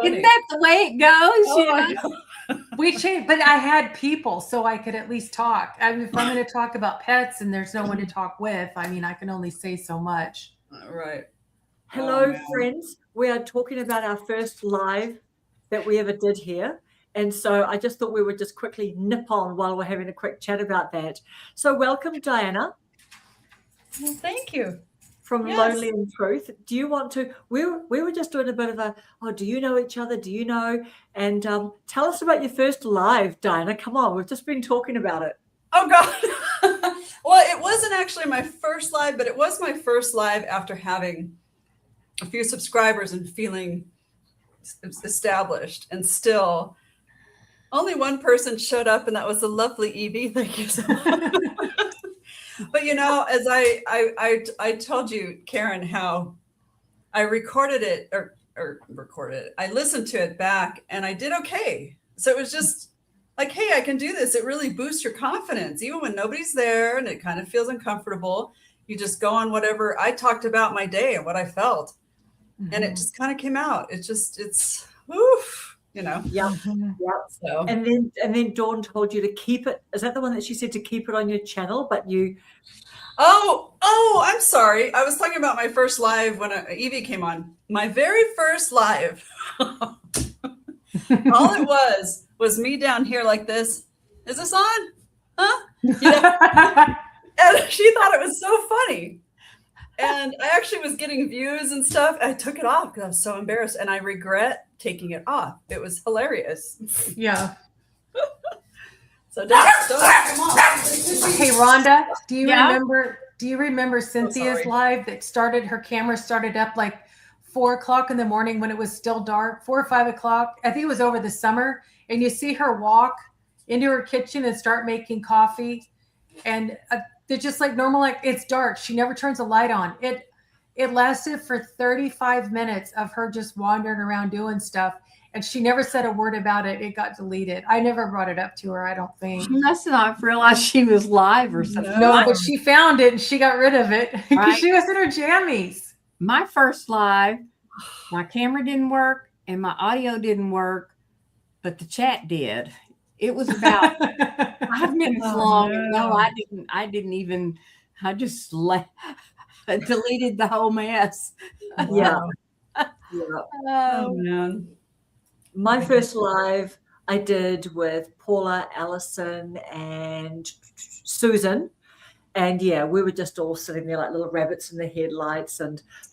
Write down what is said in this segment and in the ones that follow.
Isn't that the way it goes? Oh, We changed, but I had people so I could at least talk. I mean, if I'm going to talk about pets and there's no one to talk with, I mean, I can only say so much. Right. Hello, friends. We are talking about our first live that we ever did here. And so I just thought we would just quickly nip on while we're having a quick chat about that. So welcome, Diana. Well, thank you. From Lonely in Truth. Do you want to, we were just doing a bit of do you know each other? Do you know? And tell us about your first live, Diana. Come on, we've just been talking about it. Oh, God. Well, it wasn't actually my first live, but it was my first live after having a few subscribers and feeling established. And still, only one person showed up, and that was the lovely Evie. Thank you so much. But, as I told you, Karen, how I recorded it or recorded it. I listened to it back and I did okay. So it was just like, hey, I can do this. It really boosts your confidence. Even when nobody's there and it kind of feels uncomfortable, you just go on whatever. I talked about my day and what I felt. Mm-hmm. And it just kind of came out. It's oof. Yeah. So. And then Dawn told you to keep it. Is that the one that she said to keep it on your channel? But you. Oh, I'm sorry. I was talking about my first live when Evie came on. My very first live. All it was me down here like this. Is this on? Huh? And she thought it was so funny. And I actually was getting views and stuff. I took it off because I was so embarrassed. And I regret taking it off. It was hilarious. Yeah. So don't come on. Hey, Rhonda, do you remember Cynthia's live that started, her camera started up like 4:00 in the morning when it was still dark, 4 or 5 o'clock. I think it was over the summer. And you see her walk into her kitchen and start making coffee. And they're just like normal, like it's dark. She never turns a light on. It lasted for 35 minutes of her just wandering around doing stuff. And she never said a word about it. It got deleted. I never brought it up to her, I don't think. She must not realize she was live or something. No, but she found it and she got rid of it because she was in her jammies. My first live, my camera didn't work and my audio didn't work, but the chat did. It was about 5 minutes long. No, I didn't even, I just deleted the whole mess. Yeah. Oh, man. My first live I did with Paula, Allison, and Susan. And yeah, we were just all sitting there like little rabbits in the headlights.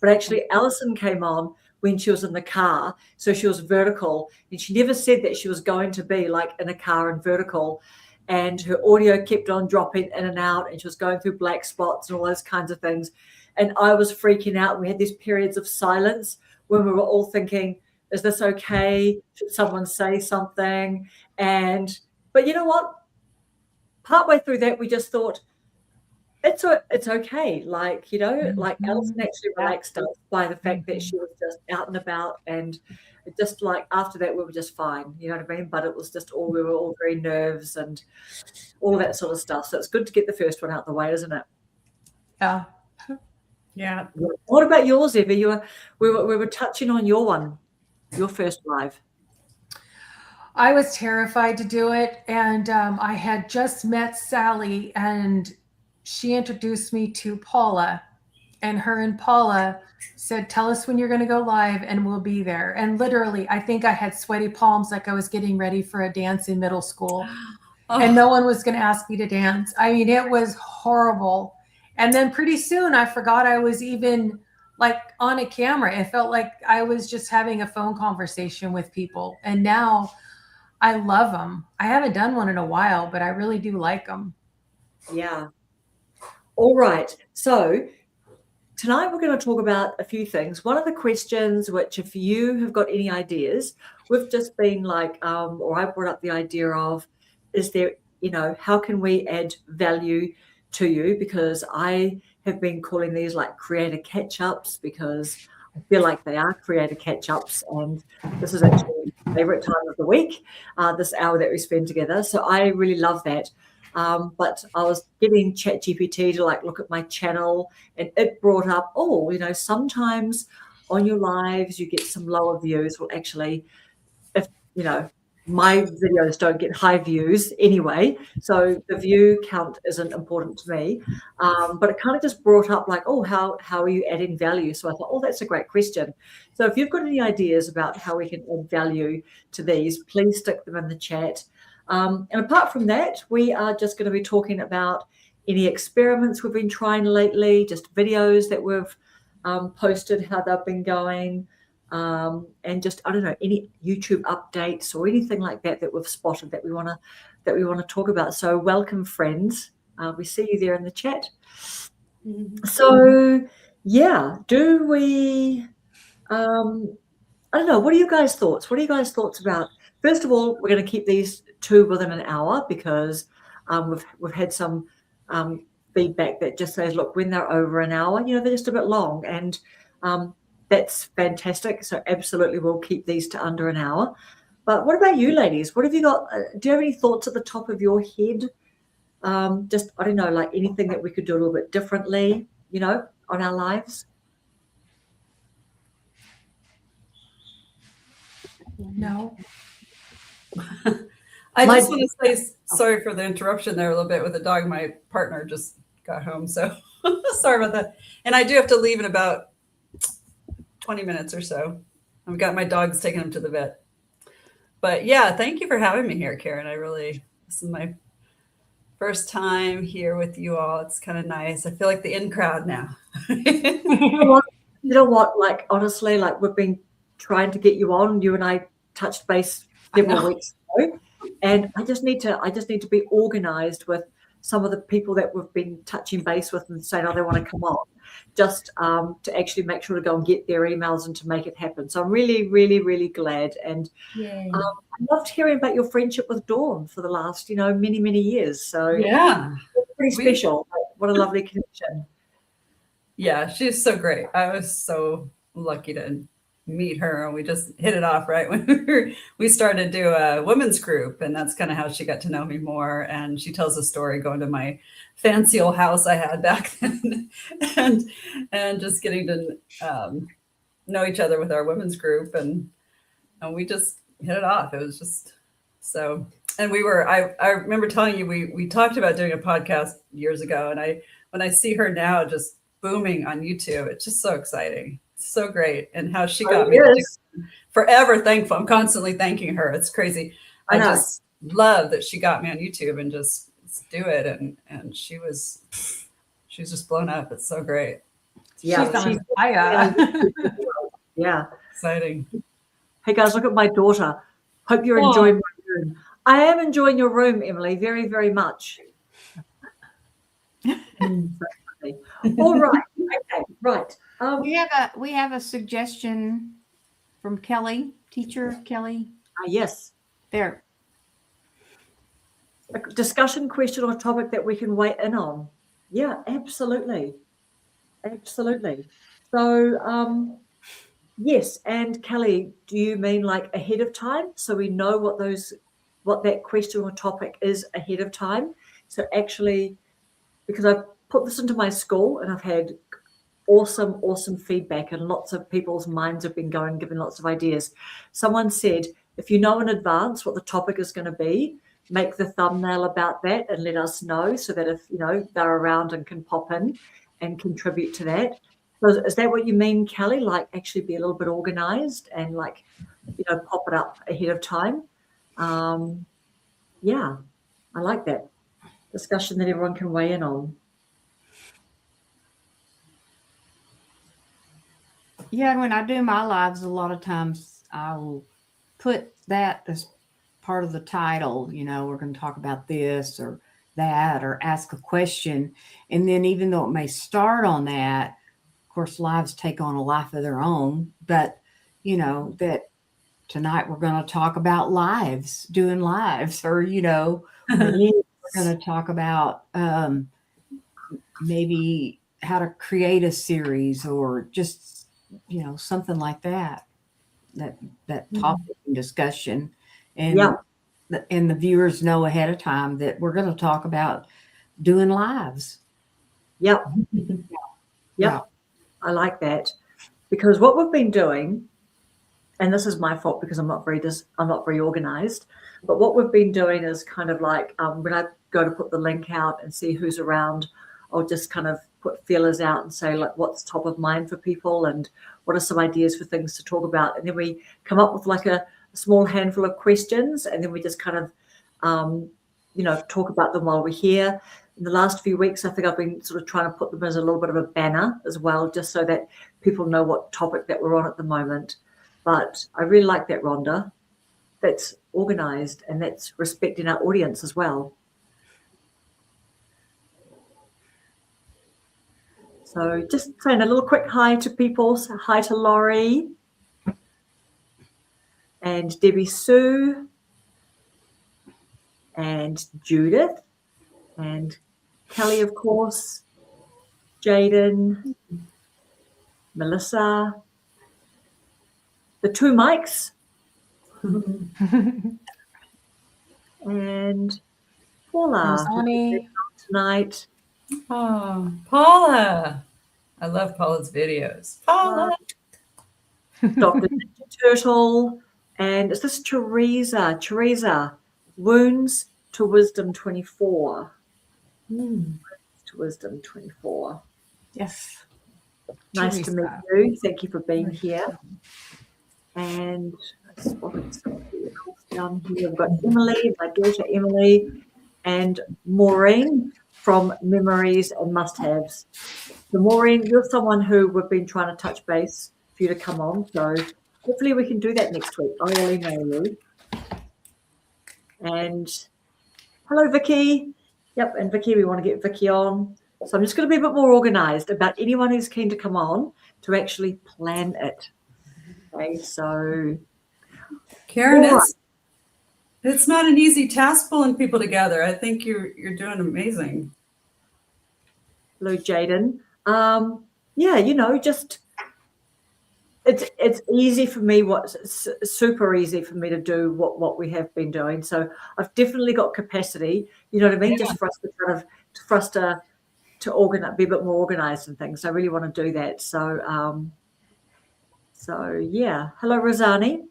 But actually Allison came on when she was in the car. So she was vertical. And she never said that she was going to be like in a car and vertical. And her audio kept on dropping in and out. And she was going through black spots and all those kinds of things. And I was freaking out. We had these periods of silence when we were all thinking, is this okay? Should someone say something? But you know what? Partway through that, we just thought, it's okay. Like, like Alison actually relaxed us by the fact that she was just out and about. And just like after that, we were just fine. You know what I mean? But it was just we were all very nervous and all of that sort of stuff. So it's good to get the first one out the way, isn't it? Yeah. Yeah. What about yours, Evie? We were touching on your one. Your first live. I was terrified to do it. And I had just met Sally and she introduced me to Paula. And her and Paula said, tell us when you're going to go live and we'll be there. And literally, I think I had sweaty palms like I was getting ready for a dance in middle school. And no one was going to ask me to dance. I mean, it was horrible. And then pretty soon I forgot I was even like on a camera. It felt like I was just having a phone conversation with people. And now I love them. I haven't done one in a while, but I really do like them. Yeah. All right. So tonight we're going to talk about a few things. One of the questions, which if you have got any ideas, we've just been like, or I brought up the idea of, is there, how can we add value to you? Because I have been calling these like creator catch-ups because I feel like they are creator catch-ups, and this is actually my favorite time of the week, this hour that we spend together. So I really love that. But I was getting ChatGPT to like look at my channel, and it brought up, sometimes on your lives, you get some lower views. Well, actually, if you know, my videos don't get high views anyway, so the view count isn't important to me. But it kind of just brought up like, oh, how are you adding value? So I thought, oh, that's a great question. So if you've got any ideas about how we can add value to these, please stick them in the chat. And apart from that, we are just going to be talking about any experiments we've been trying lately, just videos that we've posted, how they've been going, and just, I don't know, any YouTube updates or anything like that that we've spotted that we want to talk about. So welcome, friends. We see you there in the chat. So yeah, do we? I don't know. What are you guys' thoughts? What are you guys' thoughts about? First of all, we're going to keep these two within an hour because we've had some feedback that just says, look, when they're over an hour, they're just a bit long, and that's fantastic. So absolutely, we'll keep these to under an hour. But what about you, ladies? What have you got? Do you have any thoughts at the top of your head? Just, I don't know, like anything that we could do a little bit differently, on our lives? No. I just want to say sorry for the interruption there a little bit with the dog. My partner just got home, so sorry about that. And I do have to leave in about 20 minutes or so. I've got my dogs taking him to the vet. But yeah, thank you for having me here, Karen. This is my first time here with you all. It's kind of nice. I feel like the in crowd now. You know what? Like, honestly, like we've been trying to get you on. You and I touched base several weeks ago. And I just need to be organized with some of the people that we've been touching base with and saying, oh, they want to come on, just to actually make sure to go and get their emails and to make it happen. So I'm really, really, really glad. And I loved hearing about your friendship with Dawn for the last, many, many years. So yeah, it's pretty special. What a lovely connection. Yeah, she's so great. I was so lucky to meet her, and we just hit it off right when we started to do a women's group, and that's kind of how she got to know me more. And she tells a story going to my fancy old house I had back then, and just getting to know each other with our women's group, and we just hit it off. It was just so. And I remember telling you we talked about doing a podcast years ago, and when I see her now just booming on YouTube, it's just so exciting. So great. And how she got me forever thankful. I'm constantly thanking her. It's crazy. I just love that she got me on YouTube and just do it. And she's just blown up. It's so great. Yeah. Yeah. Exciting. Hey guys, look at my daughter. Hope you're enjoying my room. I am enjoying your room, Emily, very, very much. All right. Okay. Right. We have a suggestion from Kelly, teacher Kelly. Yes. There. A discussion, question, or topic that we can weigh in on. Yeah, absolutely. Absolutely. So, yes. And Kelly, do you mean like ahead of time? So we know what that question or topic is ahead of time. So actually, because I've put this into my school and I've had awesome feedback, and lots of people's minds have been going, giving lots of ideas. Someone said, if you know in advance what the topic is going to be, make the thumbnail about that and let us know, so that if they're around and can pop in and contribute to that. So is that what you mean, Kelly? Like actually be a little bit organized and like pop it up ahead of time? Yeah, I like that discussion that everyone can weigh in on. Yeah, when I do my lives, a lot of times I'll put that as part of the title. We're going to talk about this or that, or ask a question. And then even though it may start on that, of course, lives take on a life of their own. But, that tonight we're going to talk about doing lives, or, we're going to talk about maybe how to create a series, or just something like that topic and discussion, and the viewers know ahead of time that we're going to talk about doing lives. Yep. I like that. because what we've been doing, and this is my fault because I'm not very organized, but what we've been doing is kind of like when I go to put the link out and see who's around, I'll just kind of put feelers out and say like what's top of mind for people and what are some ideas for things to talk about, and then we come up with like a small handful of questions, and then we just kind of talk about them while we're here. In the last few weeks, I think I've been sort of trying to put them as a little bit of a banner as well, just so that people know what topic that we're on at the moment. But I really like that, Rhonda. That's organized and that's respecting our audience as well. So just saying a little quick hi to people. So hi to Laurie and Debbie Sue and Judith and Kelly, of course, Jaden, Melissa, the two mics, and Paula Rosani. tonight. Oh, Paula. I love Paula's videos. Paula. Dr. Turtle, and is this Teresa? Teresa, Wounds to Wisdom 24. To Wisdom 24. Yes. Nice to meet you. Thank you for being here. And I spotted somebody else down here. We've got Emily, my daughter Emily, and Maureen from Memories and Must-Haves. So Maureen, you're someone who we've been trying to touch base for you to come on. So hopefully we can do that next week. I will email you. And hello, Vicky. Yep, and Vicky, we want to get Vicky on. So I'm just going to be a bit more organized about anyone who's keen to come on to actually plan it. Okay, so Karen, it's not an easy task pulling people together. I think you're doing amazing. hello, Jaden. Just it's easy for me. What's super easy for me to do what we have been doing. So I've definitely got capacity. You know what I mean? Yeah. Just for us to organize, be a bit more organized and things. I really want to do that. So yeah. Hello, Rosani.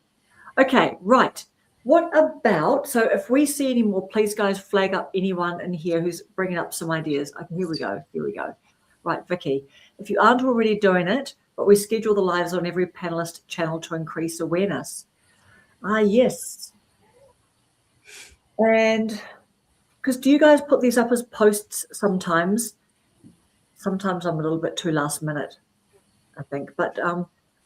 Okay, right. What about, so if we see any more, please guys flag up anyone in here who's bringing up some ideas. Okay, here we go. Right, Vicky, if you aren't already doing it, but we schedule the lives on every panelist channel to increase awareness. Yes. And because do you guys put these up as posts sometimes? Sometimes I'm a little bit too last minute, I think. But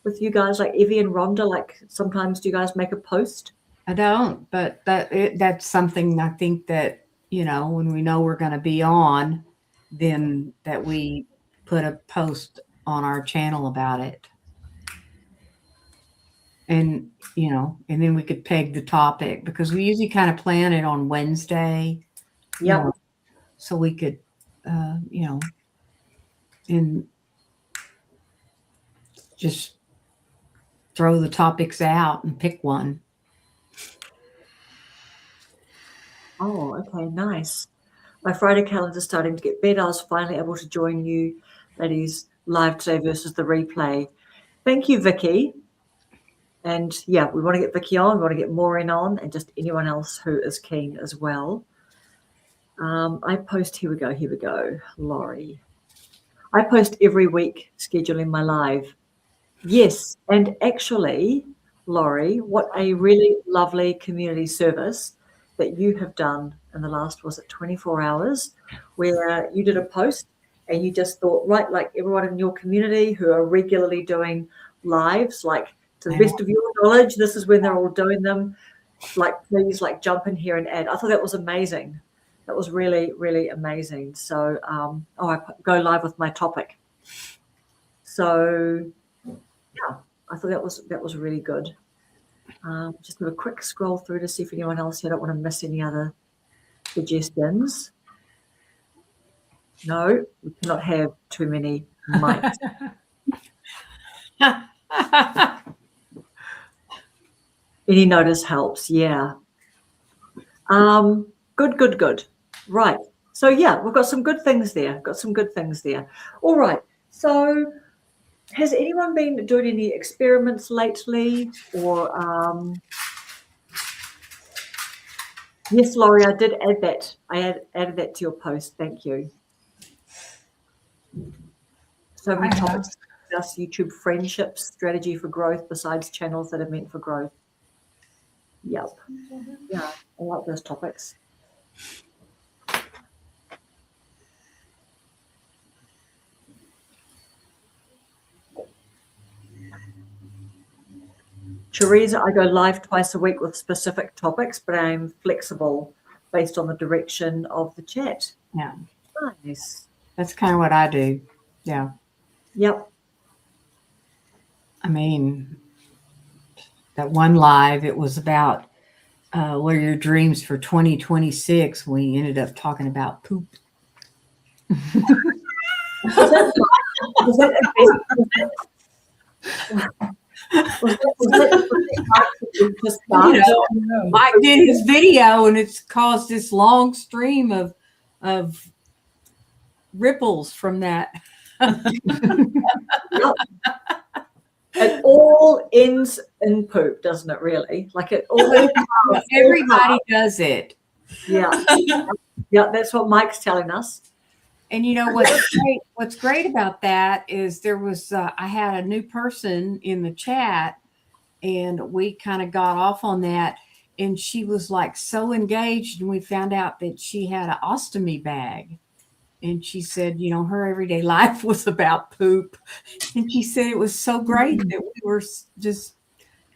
with you guys like Evie and Rhonda, like sometimes do you guys make a post? I don't, but that's something I think that, when we know we're going to be on, then that we put a post on our channel about it. And, and then we could peg the topic because we usually kind of plan it on Wednesday. Yeah. So we could, and just throw the topics out and pick one. Oh, okay, nice. My Friday calendar's starting to get better. I was finally able to join you ladies live today versus the replay. Thank you, Vicky. And yeah, we want to get Vicky on, we want to get Maureen on, and just anyone else who is keen as well. I post, here we go, Laurie. I post every week scheduling my live. Yes, and actually, Laurie, what a really lovely community service that you have done in the last, was it 24 hours, where you did a post and you just thought, right, like everyone in your community who are regularly doing lives, like to the best of your knowledge, this is when they're all doing them, like please like jump in here and add. I thought that was amazing. That was really, really amazing. So, I go live with my topic. So, yeah, I thought that was really good. Just do a quick scroll through to see if anyone else here. I don't want to miss any other suggestions. No, we cannot have too many mics. Any notice helps, yeah. Good. Right. So yeah, we've got some good things there. All right. So Has anyone been doing any experiments lately? Or yes, Laurie, I did add that. I added that to your post. Thank you. So many topics. Just YouTube friendships, strategy for growth besides channels that are meant for growth. Yep. Yeah, I like those topics. Teresa, I go live twice a week with specific topics, but I'm flexible based on the direction of the chat. Yeah. Nice. That's kind of what I do. Yeah. Yep. I mean, that one live, it was about what are your dreams for 2026? We ended up talking about poop. Mike did his video, and it's caused this long stream of ripples from that. It all ends in poop, doesn't it? Really, like it all. Everybody does it. Yeah, yeah. That's what Mike's telling us. And you know what's great about that is there was I had a new person in the chat, and we kind of got off on that, and she was like so engaged, and we found out that she had an ostomy bag, and she said, you know, her everyday life was about poop, and she said it was so great that we were just,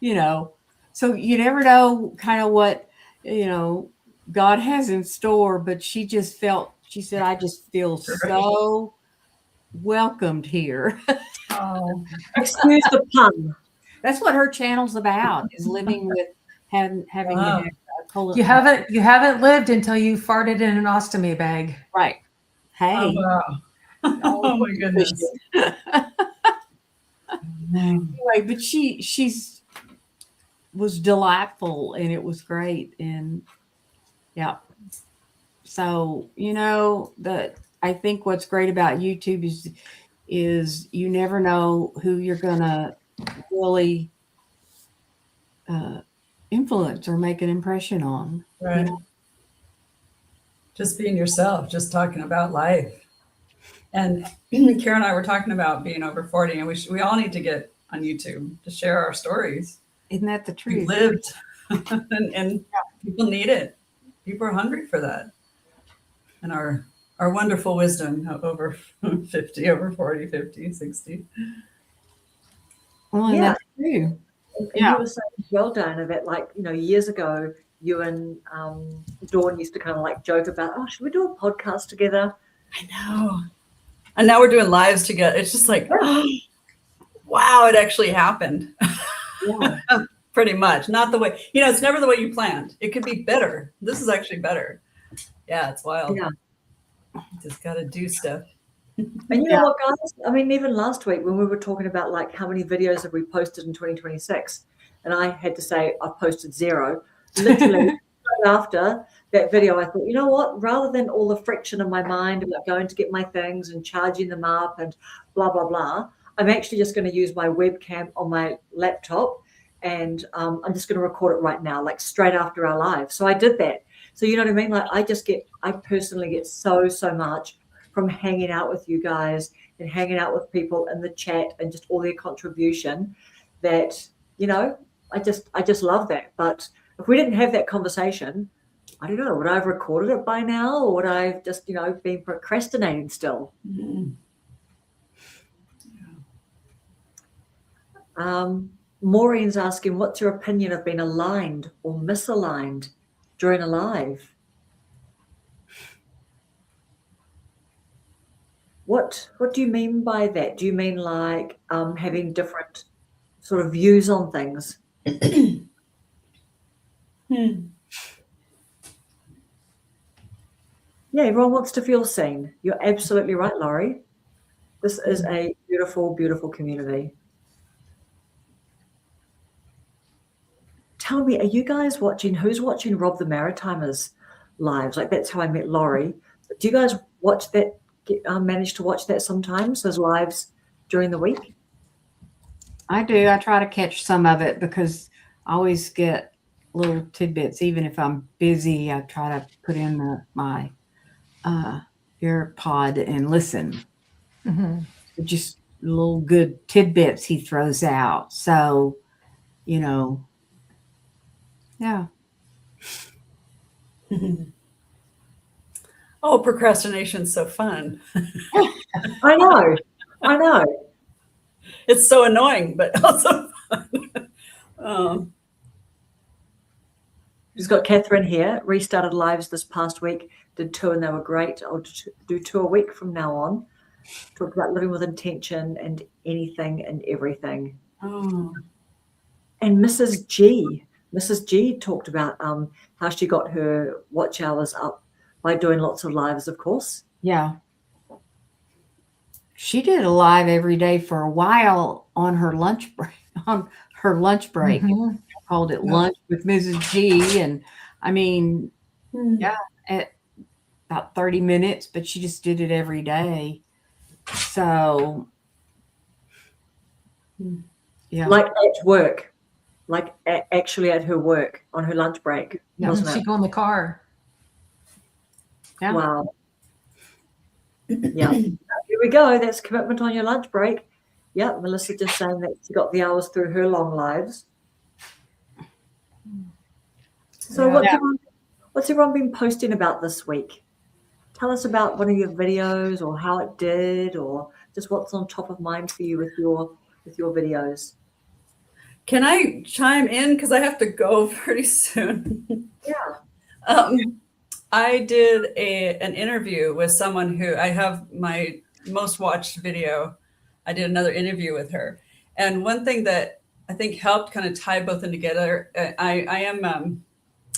you know, so you never know kind of what, you know, God has in store, but she just felt. She said, I just feel so welcomed here. Oh, Excuse the pun. That's what her channel's about, is living with having Wow. colon. you haven't lived until you farted in an ostomy bag. Right. Hey. Oh, wow. Oh my goodness. Anyway, but she's was delightful, and it was great. And yeah. So, you know, I think what's great about YouTube is you never know who you're gonna really influence or make an impression on. Right. You know? Just being yourself, just talking about life. And Karen and I were talking about being over 40, and we all need to get on YouTube to share our stories. Isn't that the We've truth? lived, and people need it. People are hungry for that. And our wonderful wisdom over 50, over 40, 50, 60. Well, and Yeah. that's true. And Yeah. you were saying as well, Diana, that like, you know, years ago, you and Dawn used to kind of like joke about, oh, should we do a podcast together? I know. And now we're doing lives together. It's just like, wow, it actually happened. Yeah. Pretty much. Not the way, you know, it's never the way you planned. It could be better. This is actually better. Yeah, it's wild. Yeah. Just got to do stuff. And you know what, guys? I mean, even last week when we were talking about like how many videos have we posted in 2026, and I had to say I posted 0. Literally right after that video, I thought, you know what? Rather than all the friction in my mind about going to get my things and charging them up and blah blah blah, I'm actually just going to use my webcam on my laptop, and I'm just going to record it right now, like straight after our live. So I did that. So you know what I mean? Like I personally get so much from hanging out with you guys and hanging out with people in the chat and just all their contribution that, you know, I just love that. But if we didn't have that conversation, I don't know, would I have recorded it by now, or would I have just, you know, been procrastinating still? Mm-hmm. Maureen's asking, what's your opinion of being aligned or misaligned during a live? What do you mean by that? Do you mean like having different sort of views on things? Yeah, everyone wants to feel seen. You're absolutely right, Laurie. This is a beautiful, beautiful community. Tell me, are you guys watching? Who's watching Rob the Maritimers lives? Like, that's how I met Laurie. Do you guys watch that? Manage to watch that sometimes, those lives during the week? I do. I try to catch some of it because I always get little tidbits. Even if I'm busy, I try to put in my ear pod and listen. Mhm. Just little good tidbits he throws out. So, yeah. Oh, procrastination's so fun. I know. It's so annoying, but also fun. We've got Catherine here. Restarted lives this past week. Did 2 and they were great. I'll do 2 a week from now on. Talk about living with intention and anything and everything. Oh. And Mrs. G talked about how she got her watch hours up by doing lots of lives, of course. Yeah. She did a live every day for a while on her lunch break. Mhm. Called it Lunch with Mrs. G. And I mean, yeah, at about 30 minutes, but she just did it every day. So, yeah. Like at work, like actually at her work on her lunch break, Yeah. wasn't She it? go in the car. Yeah. Wow. Yeah. Here we go. That's commitment on your lunch break. Yeah, Melissa just saying that she got the hours through her long lives. So Yeah. what's everyone been posting about this week? Tell us about one of your videos or how it did, or just what's on top of mind for you with your videos. Can I chime in? Because I have to go pretty soon. Yeah. I did an interview with someone who I have my most watched video. I did another interview with her. And one thing that I think helped kind of tie both in together, I am,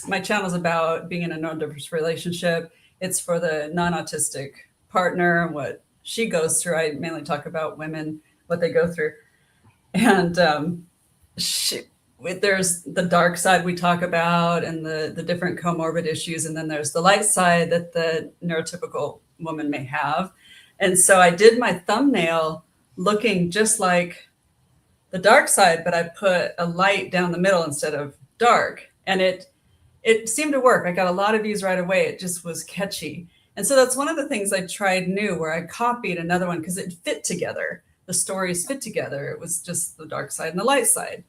my channel is about being in a non-diverse relationship. It's for the non-autistic partner and what she goes through. I mainly talk about women, what they go through. And there's the dark side we talk about and the different comorbid issues. And then there's the light side that the neurotypical woman may have. And so I did my thumbnail looking just like the dark side, but I put a light down the middle instead of dark. And it seemed to work. I got a lot of views right away. It just was catchy. And so that's one of the things I tried new, where I copied another one because it fit together. The stories fit together. It was just the dark side and the light side.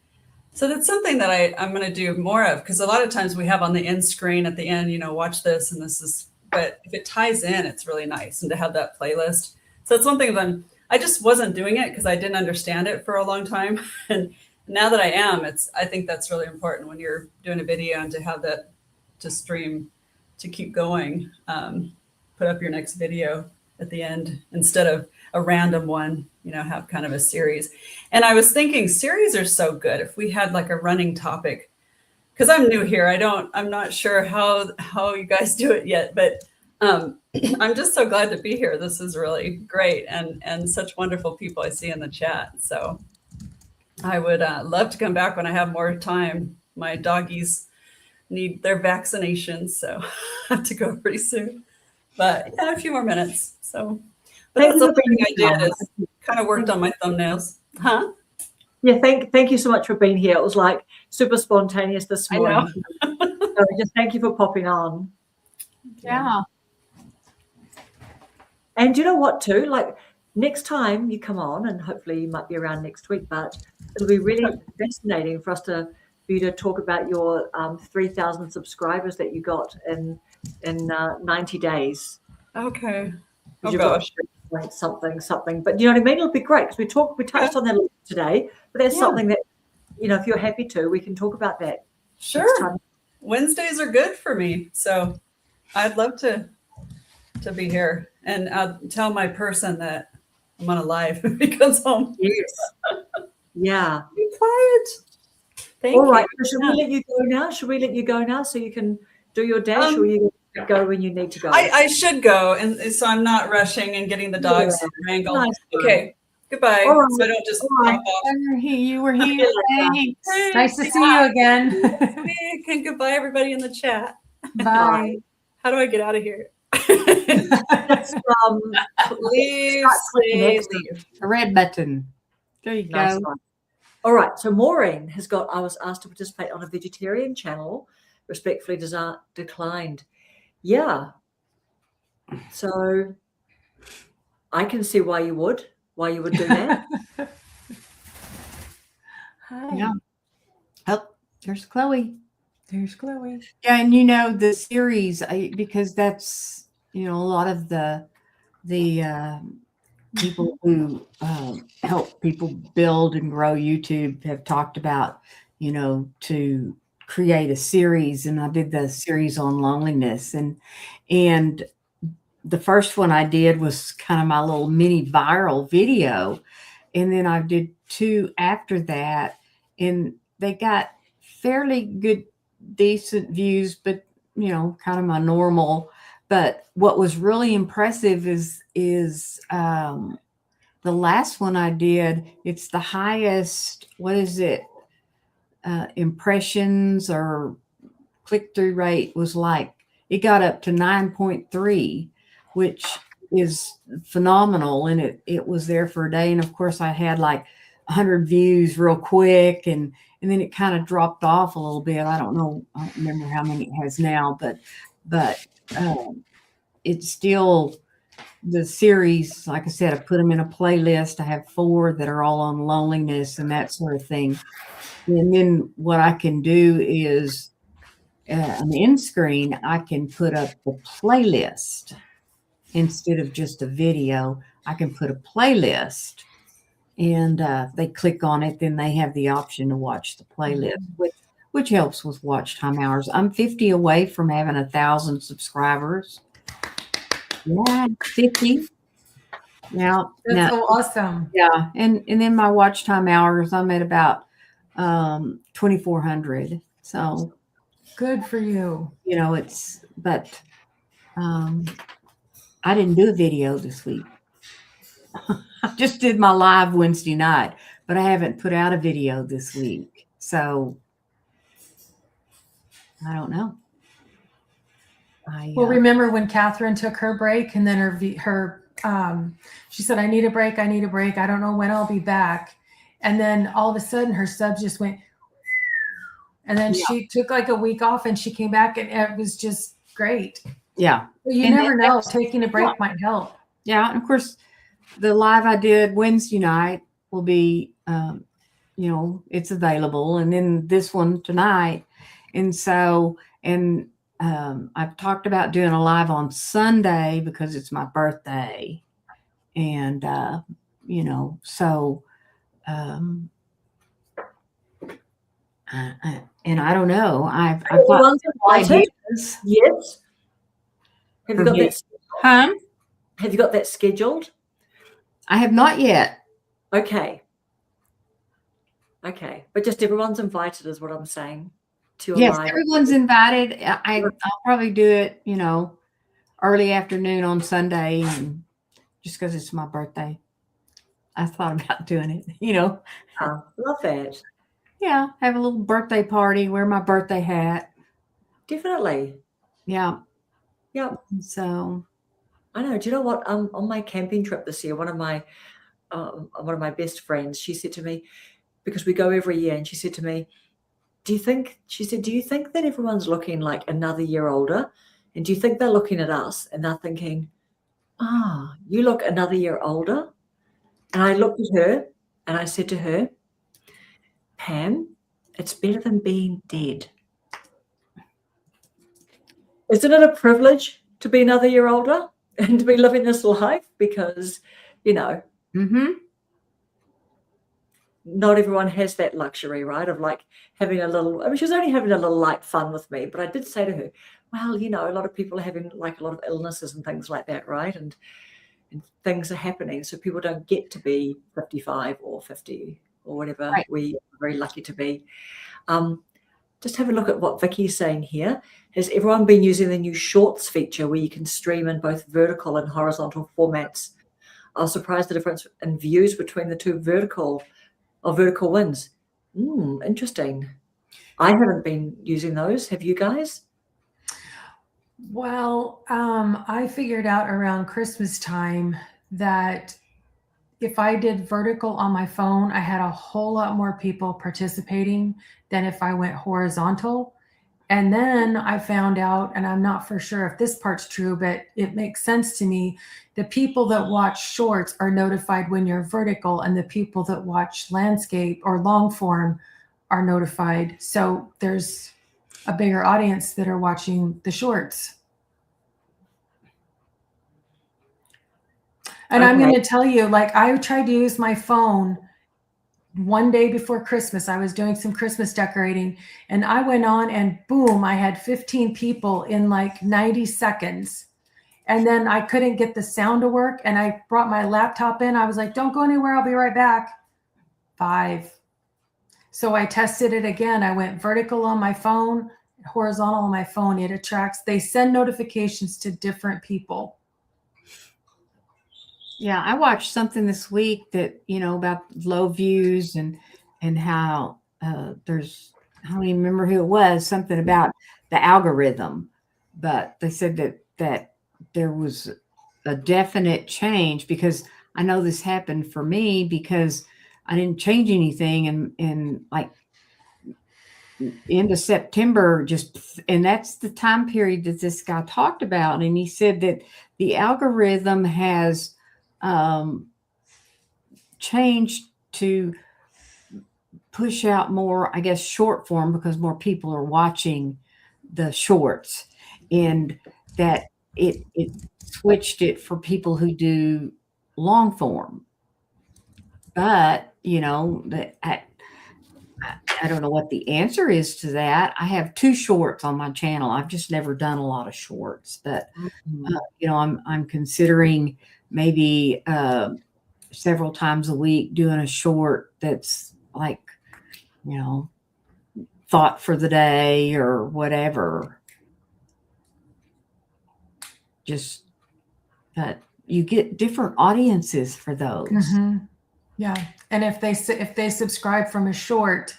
So that's something that I'm going to do more of, because a lot of times we have on the end screen at the end, watch this and this is, but if it ties in, it's really nice. And to have that playlist. So it's one thing I just wasn't doing it because I didn't understand it for a long time. And now that I am, I think that's really important when you're doing a video, and to have that to stream, to keep going, put up your next video at the end instead of a random one, have kind of a series. And I was thinking series are so good if we had like a running topic, because I'm new here. I'm not sure how you guys do it yet, but I'm just so glad to be here. This is really great, and such wonderful people I see in the chat. So I would love to come back when I have more time. My doggies need their vaccinations, so I have to go pretty soon. But yeah, a few more minutes. So, but that's the thing I did is kind of worked on my thumbnails. Huh? Yeah, thank you so much for being here. It was like super spontaneous this morning. So just thank you for popping on. Yeah. And you know what too? Like next time you come on, and hopefully you might be around next week, but it'll be really fascinating for you to talk about your 3,000 subscribers that you got in 90 days. Okay. Oh gosh. Something. But you know what I mean? It'll be great because we touched on that today, but there's something that, if you're happy to, we can talk about that. Sure. Wednesdays are good for me. So I'd love to be here, and I'll tell my person that I'm on a live when he comes home. Yes. Yeah. Be quiet. Thank you. All right. Should we let you go now so you can do your dash, or you go when you need to go? I should go, and so I'm not rushing and getting the dogs wrangled. Nice. Okay. Goodbye. Right. So I don't just pop off. You were here. Thanks. Nice to see you again. And goodbye, everybody in the chat. Bye. How do I get out of here? Leave. The red button. There you go. One. All right. So Maureen has got, I was asked to participate on a vegetarian channel, respectfully declined. Yeah. So I can see why you would do that. Hi. Yeah. Oh, there's Chloe. There's Chloe. Yeah, and you know the series, because that's a lot of the people who help people build and grow YouTube have talked about, to create a series, and I did the series on loneliness, and the first one I did was kind of my little mini viral video, and then I did 2 after that, and they got fairly good, decent views, but kind of my normal. But what was really impressive is the last one I did. It's the highest. What is it? Impressions or click-through rate was like, it got up to 9.3, which is phenomenal, and it was there for a day. And of course I had like 100 views real quick, and then it kind of dropped off a little bit. I don't remember how many it has now, but it's still the series. Like I said, I put them in a playlist. I have 4 that are all on loneliness and that sort of thing. And then what I can do is on the end screen, I can put up the playlist instead of just a video. I can put a playlist, and they click on it, then they have the option to watch the playlist, which helps with watch time hours. I'm 50 away from having 1,000 subscribers. Yeah, 50. Now, That's so awesome. yeah, and then my watch time hours, I'm at about 2,400. So good for you. But I didn't do a video this week. I just did my live Wednesday night, but I haven't put out a video this week. So I don't know. Well, remember when Catherine took her break, and then she said, I need a break. I don't know when I'll be back. And then all of a sudden her subs just went, and then she took like a week off, and she came back, and it was just great. Yeah. You never know. Taking a break might help. Yeah. And of course, the live I did Wednesday night will be, it's available. And then this one tonight. And so, I've talked about doing a live on Sunday because it's my birthday. And, so, and I don't know. I've got ideas. Yes. Have you got that? Huh? Have you got that scheduled? I have not yet. Okay. But just everyone's invited, is what I'm saying. To your Yes, live. everyone's invited. I'll probably do it, early afternoon on Sunday, and just because it's my birthday. I thought about doing it, Oh, love that. Yeah, have a little birthday party, wear my birthday hat. Definitely. Yeah. Yeah. So I know. Do you know what? On my camping trip this year, one of my best friends, she said to me, because we go every year, and she said to me, do you think that everyone's looking like another year older? And do you think they're looking at us and they're thinking, you look another year older? And I looked at her and I said to her, Pam, it's better than being dead. Isn't it a privilege to be another year older and to be living this life? Because, not everyone has that luxury, right? Of like having a little, she was only having a little light fun with me, but I did say to her, well, a lot of people are having like a lot of illnesses and things like that, right? And things are happening. So people don't get to be 55 or 50 or whatever we are very lucky to be. Just have a look at what Vicky's saying here. Has everyone been using the new Shorts feature where you can stream in both vertical and horizontal formats? I was surprised the difference in views between the two vertical wins. Interesting. I haven't been using those. Have you guys? Well, I figured out around Christmas time that if I did vertical on my phone, I had a whole lot more people participating than if I went horizontal. And then I found out, and I'm not for sure if this part's true, but it makes sense to me. The people that watch shorts are notified when you're vertical, and the people that watch landscape or long form are notified. So there's a bigger audience that are watching the shorts. And I'm going to tell you, like, I tried to use my phone one day before Christmas. I was doing some Christmas decorating, and I went on and boom, I had 15 people in like 90 seconds. And then I couldn't get the sound to work, and I brought my laptop in. I was like, don't go anywhere. I'll be right back. 5. So I tested it again. I went vertical on my phone, horizontal on my phone. It attracts, they send notifications to different people. Yeah, I watched something this week that, about low views and how there's, I don't even remember who it was, something about the algorithm, but they said that there was a definite change, because I know this happened for me because I didn't change anything, and like end of September, and that's the time period that this guy talked about. And he said that the algorithm has changed to push out more, I guess, short form, because more people are watching the shorts, and that it switched it for people who do long form. But I don't know what the answer is to that. I have 2 shorts on my channel. I've just never done a lot of shorts, but I'm considering maybe several times a week doing a short that's like, thought for the day or whatever. Just that you get different audiences for those. Mm-hmm. Yeah. And if they subscribe from a short,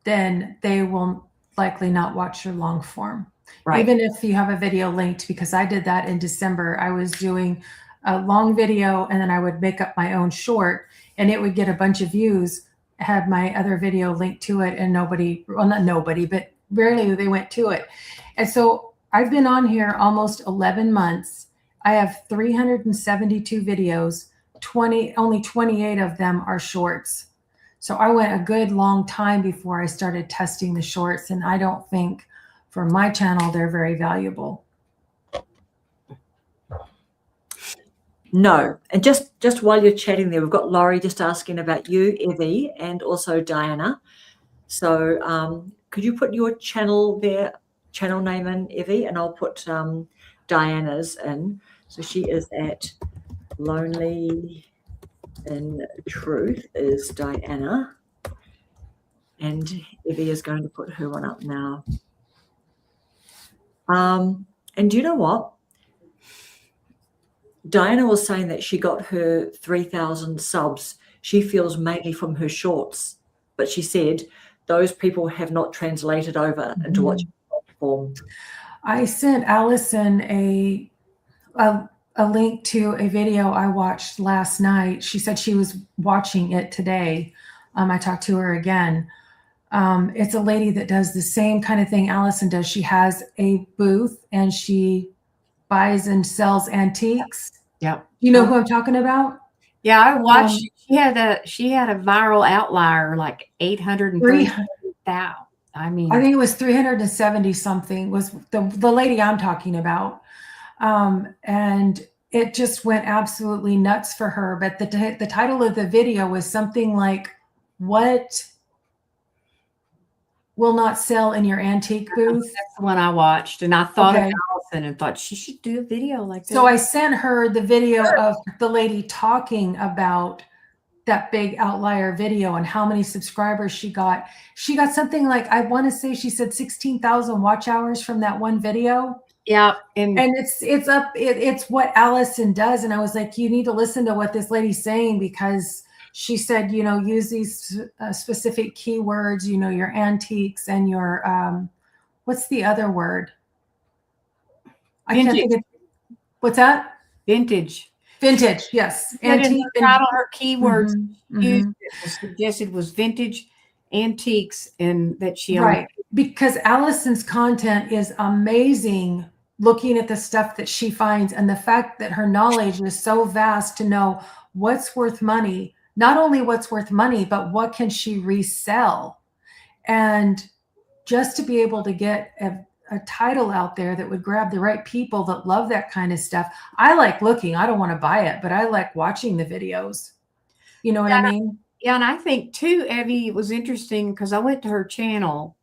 then they will likely not watch your long form. Right. Even if you have a video linked, because I did that in December. I was doing a long video, and then I would make up my own short, and it would get a bunch of views, had my other video linked to it, and not nobody, but rarely they went to it. And so I've been on here almost 11 months. I have 372 videos, only 28 of them are shorts. So I went a good long time before I started testing the shorts, and I don't think for my channel they're very valuable. No. And just while you're chatting there, we've got Laurie just asking about you, Evie, and also Diana. So could you put your channel name in, Evie, and I'll put Diana's in. So she is at Lonely in Truth is Diana, and Evie is going to put her one up now. And do you know what? Diana was saying that she got her 3,000 subs. She feels mainly from her shorts, but she said those people have not translated over into what platform. I sent Allison a link to a video I watched last night. She said she was watching it today. I talked to her again. It's a lady that does the same kind of thing Allison does. She has a booth, and she buys and sells antiques. Yeah. You know who I'm talking about? Yeah, I watched. She had a viral outlier, like 830,000. I mean, I think it was 370 something was the lady I'm talking about. And it just went absolutely nuts for her. But the title of the video was something like, "What will not sell in your antique booth?" That's the one I watched, and I thought of Allison and thought she should do a video like that. So I sent her the video of the lady talking about that big outlier video and how many subscribers she got. She got something like, I want to say she said 16,000 watch hours from that one video. Yeah. And it's what Allison does. And I was like, you need to listen to what this lady's saying, because she said, use these specific keywords, your antiques and your, what's the other word? I can't think of, what's that? Vintage. Vintage, yes. Put in Antique. her title, her keywords Mhm, used mhm. that was suggested was vintage antiques, and that she owned. Right. Because Allison's content is amazing, looking at the stuff that she finds and the fact that her knowledge is so vast to know what's worth money, not only what's worth money, but what can she resell. And just to be able to get a title out there that would grab the right people that love that kind of stuff. I like looking, I don't want to buy it, but I like watching the videos. You know what I mean? Yeah, and I think too, Evie, it was interesting because I went to her channel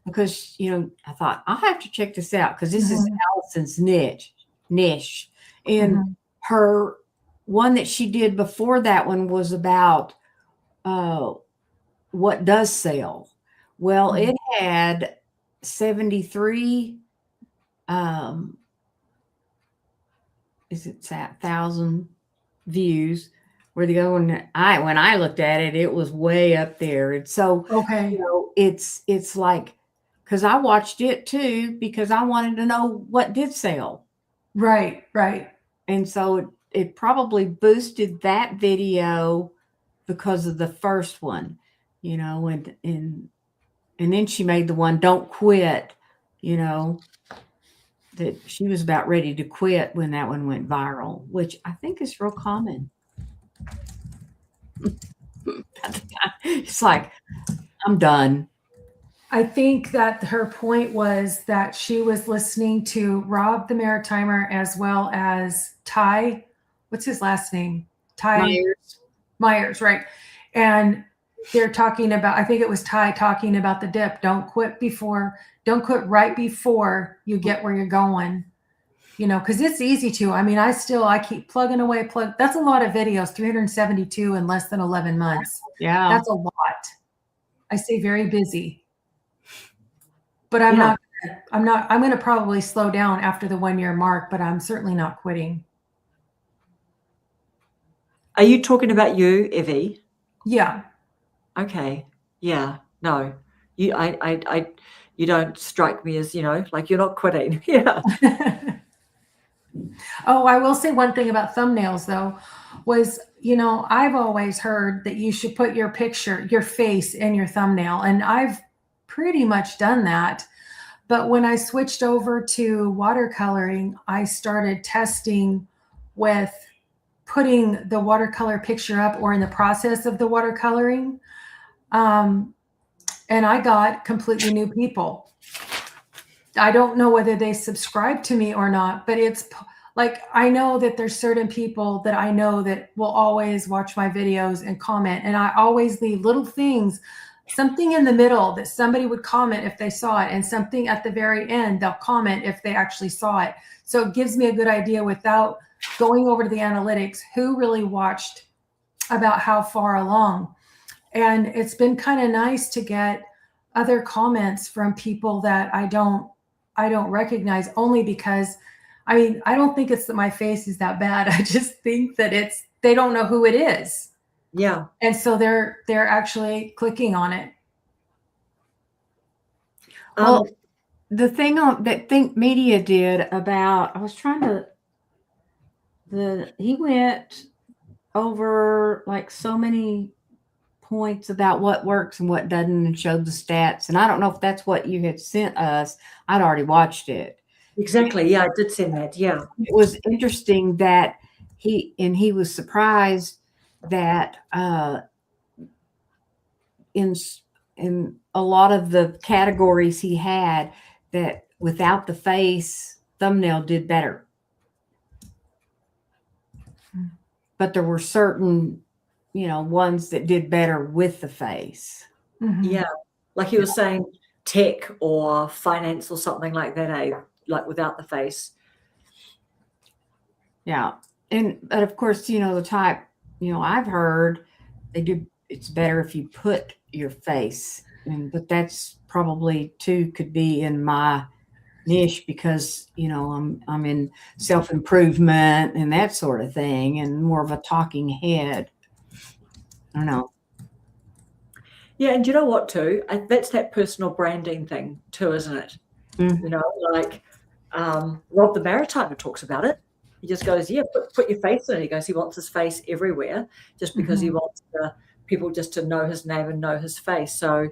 because, you know, I thought I'll have to check this out because this is Allison's niche. And Mhm. her one that she did before that one was about what does sell. Well, Mhm. it had 73 is it 1,000 views, where the other one, when I looked at it, it was way up there. And so, Okay. you know, it's like, because I watched it too because I wanted to know what did sell. Right, right. And so it probably boosted that video because of the first one, you know, and then she made the one "Don't Quit," you know, that she was about ready to quit when that one went viral, which I think is real common. It's like, I'm done. I think that her point was that she was listening to Rob the Maritimer as well as Ty. What's his last name? Ty Myers, right? And they're talking about, I think it was Ty talking about the dip. Don't quit right before you get where you're going. You know, because it's easy to. I mean, I keep plugging away. That's a lot of videos, 372 in less than 11 months. Yeah. That's a lot. I stay very busy. But I'm going to probably slow down after the 1 year mark, but I'm certainly not quitting. Are you talking about you, Evie? Yeah. Okay. Yeah. No. You you don't strike me as, you know, like you're not quitting. Yeah. Oh, I will say one thing about thumbnails though, was, you know, I've always heard that you should put your picture, your face in your thumbnail. And I've pretty much done that. But when I switched over to watercoloring, I started testing with putting the watercolor picture up or in the process of the watercoloring. And I got completely new people. I don't know whether they subscribe to me or not, but it's like, I know that there's certain people that I know that will always watch my videos and comment. And I always leave little things, something in the middle that somebody would comment if they saw it, and something at the very end, they'll comment if they actually saw it. So it gives me a good idea without going over to the analytics, who really watched, about how far along. And it's been kind of nice to get other comments from people that I don't recognize, only because, I mean, I don't think it's that my face is that bad. I just think that they don't know who it is. Yeah. And so they're actually clicking on it. Well, the thing that Think Media did about, I was trying to, he went over like so many points about what works and what doesn't and showed the stats. And I don't know if that's what you had sent us. I'd already watched it. Exactly. Yeah, I did send that. Yeah. It was interesting that he was surprised that in a lot of the categories he had, that without the face thumbnail did better. But there were certain, you know, ones that did better with the face. Mm-hmm. Yeah. Like you were saying, tech or finance or something like that, like without the face. Yeah. But of course, you know, the type, you know, I've heard it's better if you put your face in, but that's probably too could be in my niche because, you know, I'm in self-improvement and that sort of thing, and more of a talking head. I don't know. Yeah, and you know what too? That's that personal branding thing too, isn't it? Mm-hmm. You know, like Rob the Maritimer talks about it. He just goes, yeah, put your face in it. He goes, he wants his face everywhere just because he wants people just to know his name and know his face. So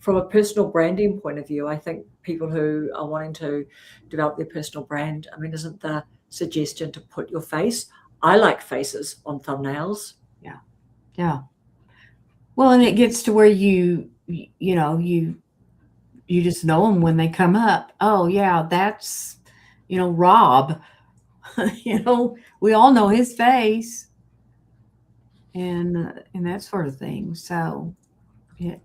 from a personal branding point of view, I think people who are wanting to develop their personal brand, I mean, isn't the suggestion to put your face? I like faces on thumbnails. Yeah. Well, and it gets to where you just know them when they come up. Oh yeah, that's, Rob. We all know his face, and that sort of thing. So it.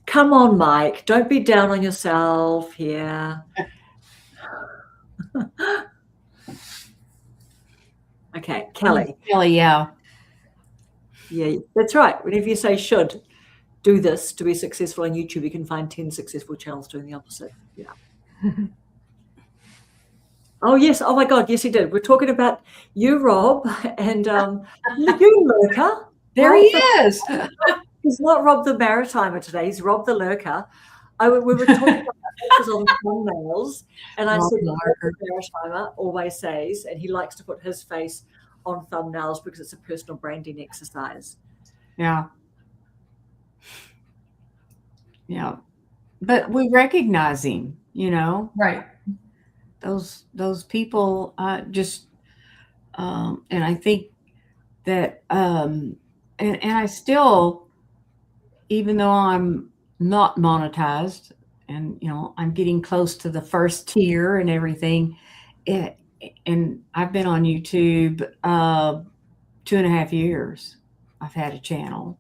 Come on, Mike. Don't be down on yourself here. Okay, Kelly. Kelly, yeah. Yeah, that's right. Whenever you say should do this to be successful on YouTube, you can find 10 successful channels doing the opposite. Yeah. Oh, yes. Oh, my God. Yes, he did. We're talking about you, Rob, and you, Lurker. There he is. He's not Rob the Maritimer today. He's Rob the Lurker. We were talking about pictures on thumbnails, and I said Rob the Maritimer always says, and he likes to put his face on thumbnails because it's a personal branding exercise. Yeah. Yeah. But we recognize him, Right. Those people just and I think that and I still, even though I'm not monetized and I'm getting close to the first tier and everything, and I've been on YouTube 2.5 years. I've had a channel,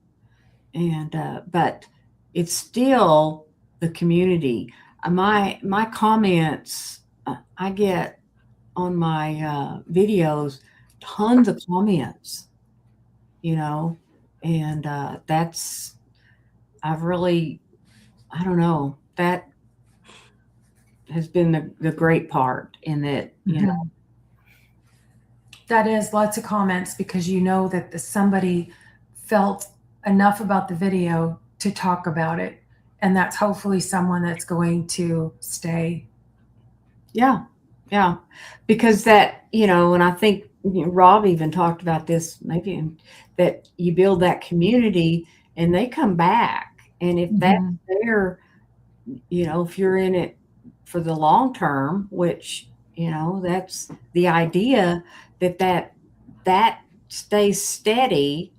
and but it's still the community. My comments, I get on my videos tons of comments, and that's, I've really, I don't know, that has been the great part in that, That is lots of comments, because that somebody felt enough about the video to talk about it. And that's hopefully someone that's going to stay. Yeah. Yeah. Because that, and I think Rob even talked about this, maybe, that you build that community and they come back. And if that's there, if you're in it for the long term, which, that's the idea, that stays steady.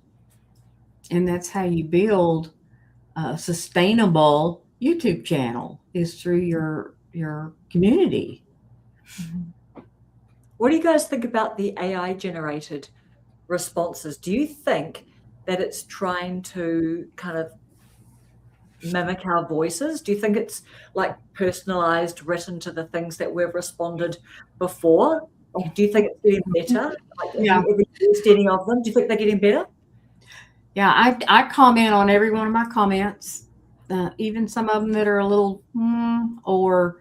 And that's how you build a sustainable YouTube channel, is through your community. What do you guys think about the AI generated responses? Do you think that it's trying to kind of mimic our voices? Do you think it's like personalized, written to the things that we've responded before? Or do you think it's getting better? Have you ever used any of them? Do you think they're getting better? Yeah, I comment on every one of my comments, even some of them that are a little or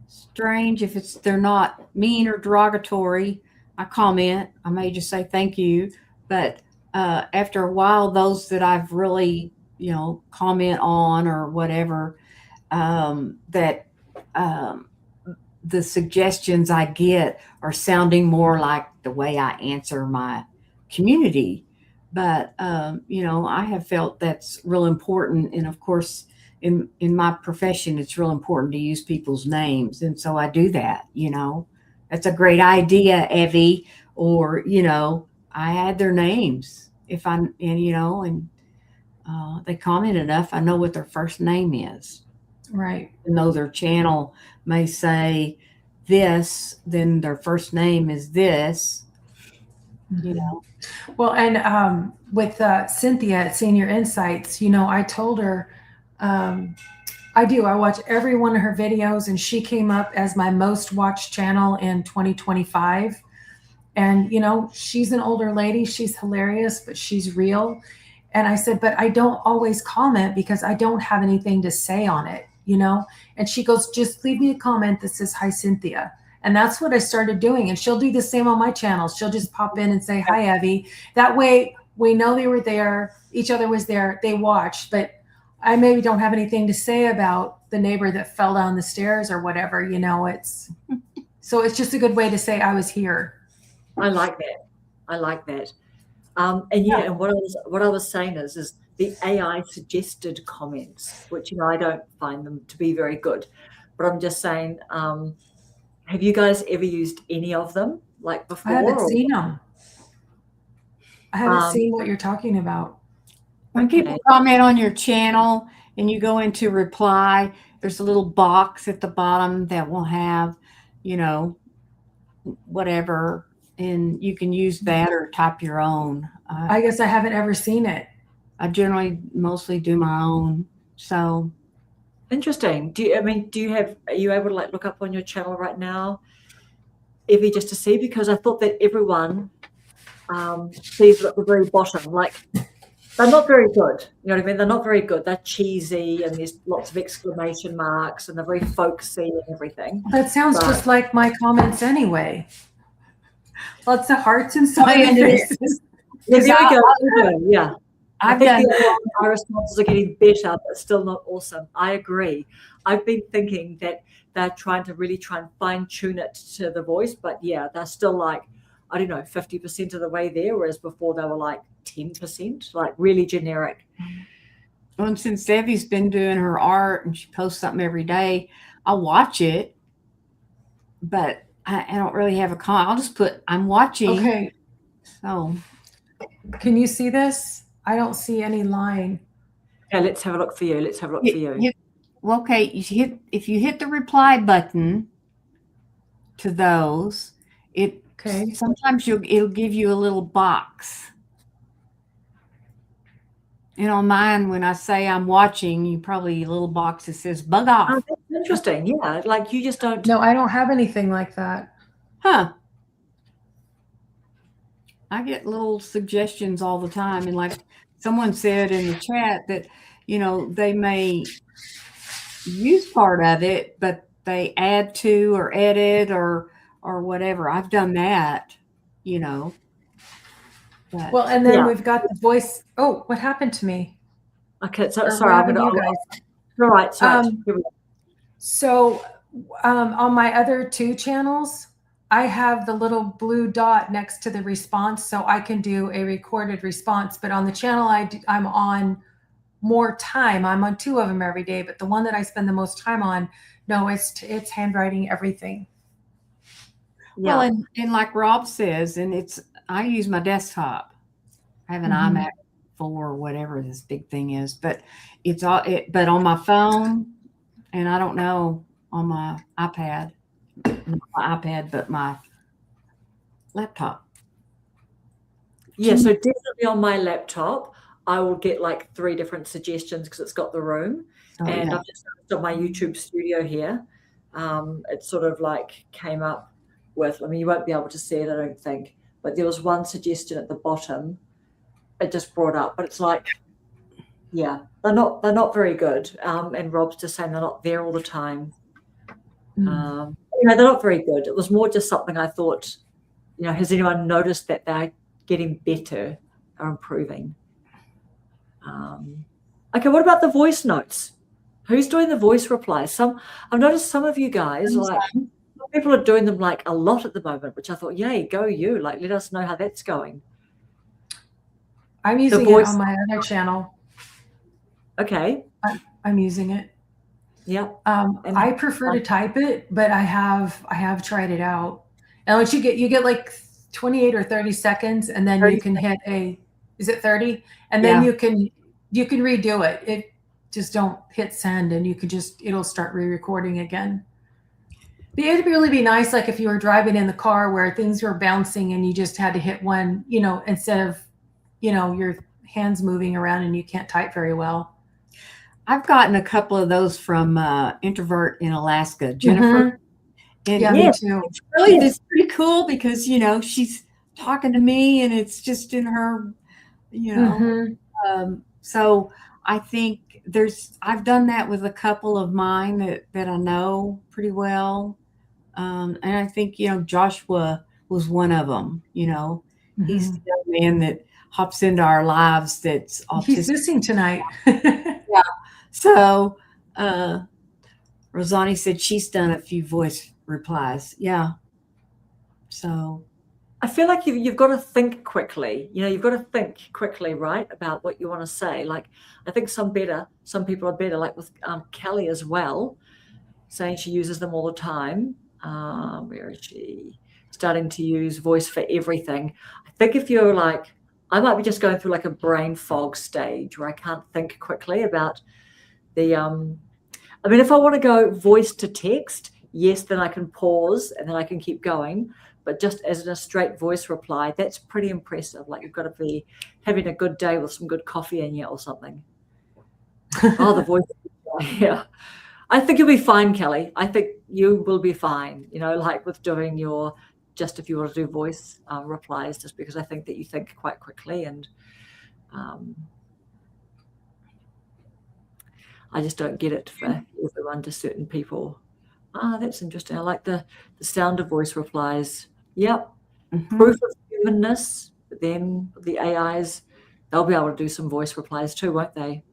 strange. If they're not mean or derogatory, I comment. I may just say thank you, but after a while, those that I've really comment on or whatever, that the suggestions I get are sounding more like the way I answer my community. But I have felt that's real important, and of course, in my profession, it's real important to use people's names, and so I do that. That's a great idea, Evie, or I add their names if and they comment enough, I know what their first name is. Right. Even though their channel may say this, then their first name is this. Well, and with Cynthia at Senior Insights, I told her, I watch every one of her videos, and she came up as my most watched channel in 2025. And, she's an older lady. She's hilarious, but she's real. And I said, but I don't always comment because I don't have anything to say on it, And she goes, just leave me a comment that says, "Hi, Cynthia." And that's what I started doing. And she'll do the same on my channels. She'll just pop in and say, "Hi, Evie." That way we know they were there. Each other was there. They watched. But I maybe don't have anything to say about the neighbor that fell down the stairs or whatever. It's So it's just a good way to say I was here. I like that. I like that. And yeah, and what I was saying is the AI suggested comments, which I don't find them to be very good. But I'm just saying, have you guys ever used any of them like before? I haven't or- seen them. I haven't seen what you're talking about. When people comment on your channel and you go into reply, there's a little box at the bottom that will have, whatever, and you can use that or type your own. I guess I haven't ever seen it. I generally mostly do my own. So Interesting. Are you able to like look up on your channel right now, Evie, just to see? Because I thought that everyone sees at the very bottom, like they're not very good. You know what I mean? They're not very good. They're cheesy and there's lots of exclamation marks and they're very folksy and everything. That sounds But- just like my comments anyway. Lots of hearts and smiley faces. Yeah, there we go. Yeah. I I've think done. my responses are getting better, but still not awesome. I agree. I've been thinking that they're trying to really try and fine tune it to the voice, but yeah, they're still like, I don't know, 50% of the way there, whereas before they were like 10%, like really generic. Well, since Debbie's been doing her art and she posts something every day, I'll watch it, but I don't really have a comment. I'll just put, I'm watching. Okay, So can you see this? I don't see any line. Okay, let's have a look for you. Let's have a look for you. Okay, if you hit the reply button to those, Okay. sometimes it'll give you a little box. And on mine, when I say I'm watching, you probably a little box that says bug off. Oh, that's interesting. Yeah, like you just don't. No, I don't have anything like that. Huh. I get little suggestions all the time. And like someone said in the chat that, they may use part of it, but they add to or edit or whatever. I've done that, But, Well, and then Yeah. we've got the voice. Oh, what happened to me? Okay, so Or sorry, what I'm happened to gonna. you guys? All right, sorry. Here we go. So on my other two channels, I have the little blue dot next to the response, so I can do a recorded response. But on the channel I'm on more time, I'm on two of them every day. But the one that I spend the most time on, no, it's handwriting everything. well, Yeah. and like Rob says, and I use my desktop. I have an Mhm. iMac 4 or whatever this big thing is, but but on my phone, and I don't know on my iPad, not my iPad, but my laptop. Yeah, so definitely on my laptop, I will get like 3 different suggestions because it's got the room. So, And yeah. I've just noticed on my YouTube studio here, it sort of like came up with, you won't be able to see it, I don't think, but there was one suggestion at the bottom. It just brought up, but it's like, yeah, they're not very good. And Rob's just saying they're not there all the time. They're not very good. It was more just something I thought, has anyone noticed that they're getting better or improving? Okay, what about the voice notes? Who's doing the voice replies? I've noticed some of you guys, like people are doing them like a lot at the moment, which I thought, yay, go you! Like, let us know how that's going. I'm using it on my other channel. Okay. I'm using it. Yeah. I prefer to type it, but I have tried it out. And once you get like 28 or 30 seconds, and then you can hit is it 30? And then you can redo it. It just don't hit send, and it'll start re-recording again. But it'd really be nice, like if you were driving in the car where things were bouncing and you just had to hit one, instead of, your hands moving around and you can't type very well. I've gotten a couple of those from Introvert in Alaska, Jennifer. And Yeah, me too. it's pretty cool because, she's talking to me and it's just in her, so I think I've done that with a couple of mine that I know pretty well. And I think, Joshua was one of them, he's the young man that hops into our lives that's autistic. He's missing tonight. So Rosani said she's done a few voice replies. Yeah. So I feel like you've got to think quickly. You've got to think quickly, right, about what you want to say. Like, I think some people are better, like with Kelly as well, saying she uses them all the time. Where is she? Starting to use voice for everything. I think if you're like, I might be just going through like a brain fog stage where I can't think quickly about the, I mean, if I want to go voice to text, yes, then I can pause and then I can keep going. But just as in a straight voice reply, that's pretty impressive. Like, you've got to be having a good day with some good coffee in you or something. Oh, the voice. Yeah. I think you'll be fine, Kelly. I think you will be fine, like with doing if you want to do voice replies, just because I think that you think quite quickly. And I just don't get it for everyone, just certain people. That's interesting. I like the sound of voice replies. Yep. mhm. Proof of humanness. But then the AIs, they'll be able to do some voice replies too, won't they?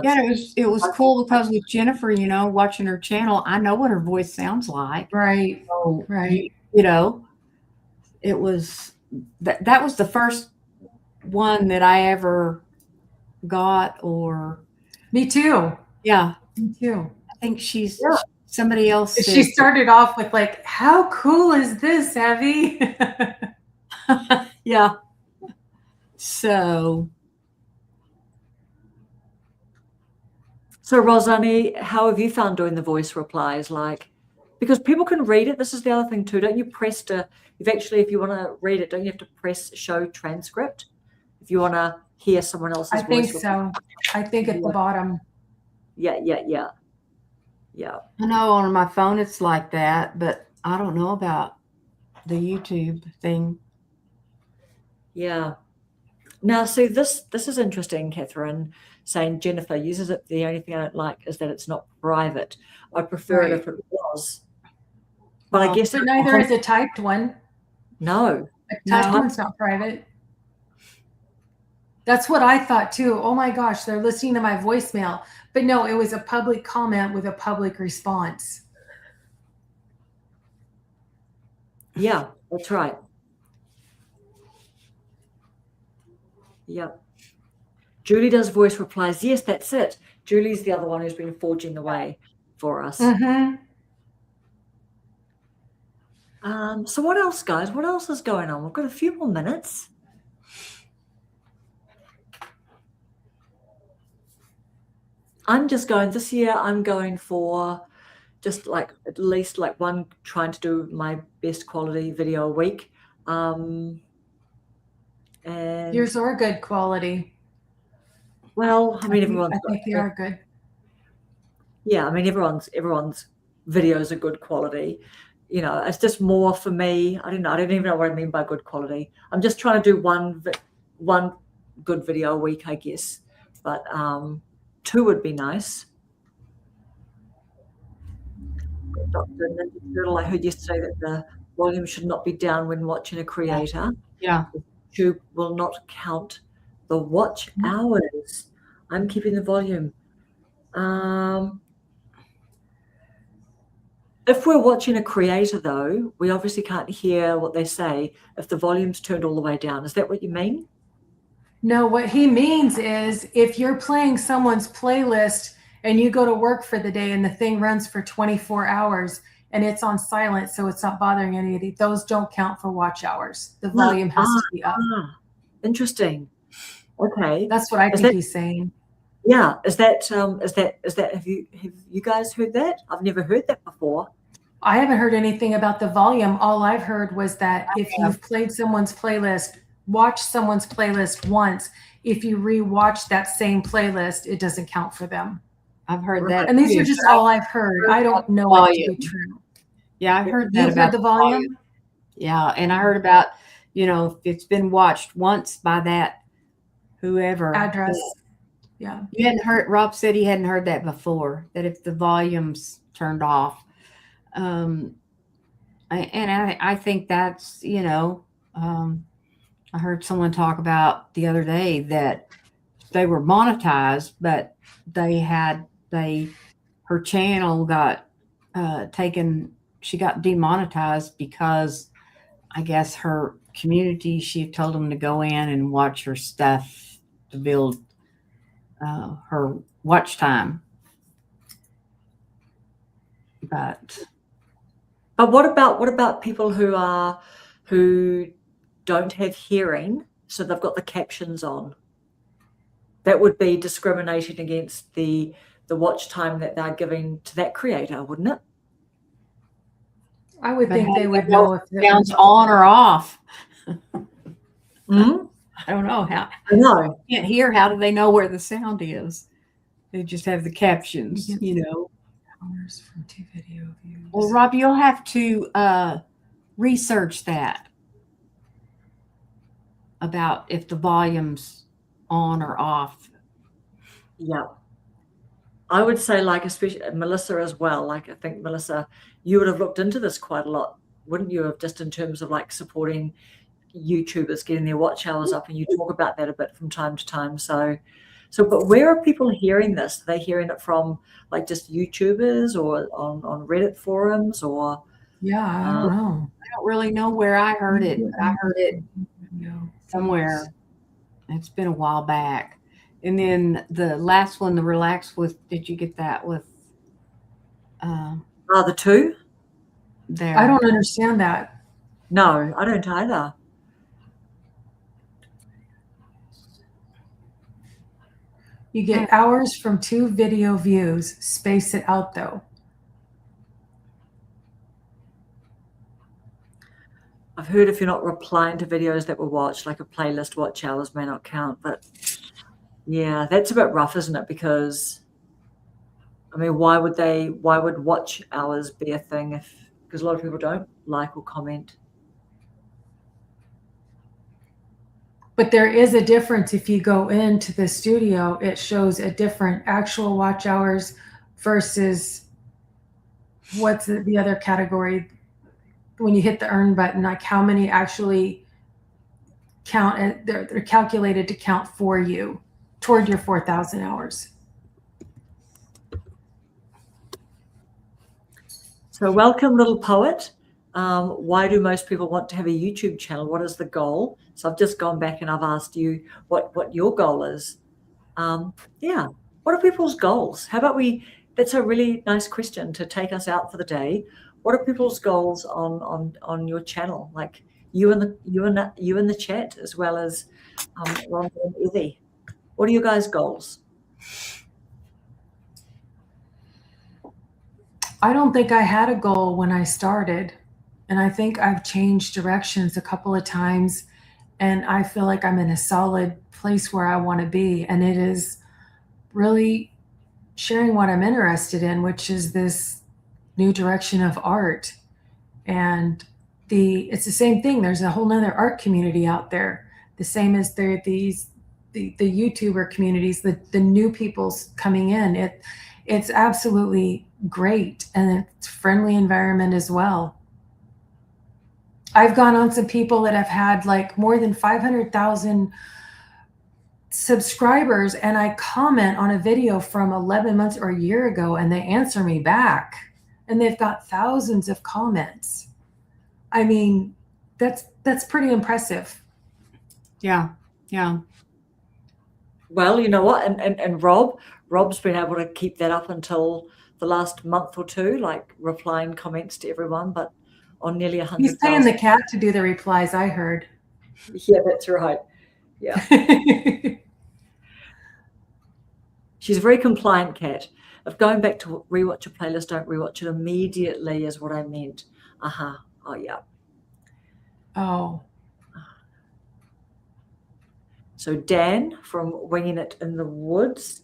Yeah, it was cool because with Jennifer, watching her channel, I know what her voice sounds like. Right. So, Right. it was that was the first one that I ever got. Or Me too. yeah, Me too. I think she's Yeah. somebody else. She said- started off with like, "How cool is this, Abby?" yeah. So Rosani, how have you found doing the voice replies? Like, because people can read it. This is the other thing too. Don't you press if you want to read it, don't you have to press show transcript if you want to hear someone else's I think voice? so. I think at the bottom. Yeah. I know on my phone it's like that, but I don't know about the YouTube thing. Yeah. Now, see, this is interesting, Catherine, saying Jennifer uses it. The only thing I don't like is that it's not private. I'd prefer it Right. if it was. But I Well, guess But neither is a typed one. no. A typed No. one's not private. That's what I thought too. Oh my gosh, they're listening to my voicemail. But no, it was a public comment with a public response. Yeah, that's right. Yep. Julie does voice replies. Yes, that's it. Julie's the other one who's been forging the way for us. Mm-hmm. So what else, guys? What else is going on? We've got a few more minutes. This year I'm going for just like at least like trying to do my best quality video a week. And Yours are good quality. well, I mean, everyone's I think they are good. Yeah, I mean, everyone's videos are good quality. It's just more for me. I don't even know what I mean by good quality. I'm just trying to do one good video a week, I guess. But 2 would be nice. Dr. Ninja Turtle, I heard yesterday that the volume should not be down when watching a creator. Yeah. YouTube will not count the watch hours. I'm keeping the volume. If we're watching a creator, though, we obviously can't hear what they say if the volume's turned all the way down. Is that what you mean? No, what he means is if you're playing someone's playlist and you go to work for the day and the thing runs for 24 hours and it's on silent, so it's not bothering any of those don't count for watch hours. The volume has to be up. Interesting. Okay. That's what I think he's saying. Yeah. Is that have you guys heard that? I've never heard that before. I haven't heard anything about the volume. All I've heard was that if you've played someone's playlist, watch someone's playlist once, if you re-watch that same playlist, it doesn't count for them. I've heard that. And these too. are just all I've heard. I don't know it to be true. Yeah, I heard that You've about heard the volume? Yeah, and I heard about, if it's been watched once by that whoever Address. Yeah. You hadn't heard. Rob said he hadn't heard that before. That if the volume's turned off, I think that's I heard someone talk about the other day that they were monetized, but her channel got taken. she got demonetized because I guess her community, she told them to go in and watch her stuff to build her watch time. But what about people who don't have hearing, so they've got the captions on? That would be discrimination against the watch time that they're giving to that creator, wouldn't it? I would But think how they do would they know know if it sounds on or off. Mm? I don't know how. I know. Can't hear. How do they know where the sound is? They just have the captions, you know. hours from 2 video views. Well, Rob, you'll have to research that about if the volume's on or off. Yeah. I would say, like, especially Melissa as well. Like, I think, Melissa, you would have looked into this quite a lot, wouldn't you? Of just in terms of like supporting YouTubers getting their watch hours up, and you talk about that a bit from time to time. So, but where are people hearing this? Are they hearing it from like just YouTubers or on Reddit forums or? Yeah, I don't know. I don't really know where I heard it, but I heard it No. somewhere. It's been a while back. And then the last one, the relax with, did you get that with The two? there? I don't understand that. No, I don't either. You get hours from 2 video views. Space it out though. I've heard if you're not replying to videos that were watched, like a playlist watch hours may not count. But yeah, that's a bit rough, isn't it? Because I mean, why would watch hours be a thing because a lot of people don't like or comment? But there is a difference. If you go into the studio, it shows a different actual watch hours versus what's the other category. When you hit the earn button, like how many actually count, and they're calculated to count for you toward your 4,000 hours. So welcome, little poet. Why do most people want to have a YouTube channel? What is the goal? So I've just gone back and I've asked you what your goal is. Yeah, what are people's goals? How about that's a really nice question to take us out for the day. What are people's goals on your channel? Like you in the chat, as well as Rhonda and Evie. What are your guys' goals? I don't think I had a goal when I started, and I think I've changed directions a couple of times, and I feel like I'm in a solid place where I want to be, and it is really sharing what I'm interested in, which is this new direction of art. And it's the same thing. There's a whole nother art community out there, the same as there are the YouTuber communities, the new people's coming in. It's absolutely great, and it's a friendly environment as well. I've gone on some people that have had like more than 500,000 subscribers, and I comment on a video from 11 months or a year ago, and they answer me back, and they've got thousands of comments. I mean, that's pretty impressive. Yeah. Yeah. Well, you know what? And Rob's been able to keep that up until the last month or two, like replying comments to everyone, but on nearly 100,000. He's paying the cat to do the replies, I heard. Yeah, that's right. Yeah. She's a very compliant cat. Of going back to rewatch a playlist, don't rewatch it immediately is what I meant. Oh, yeah. Oh. So Dan from Winging It in the Woods.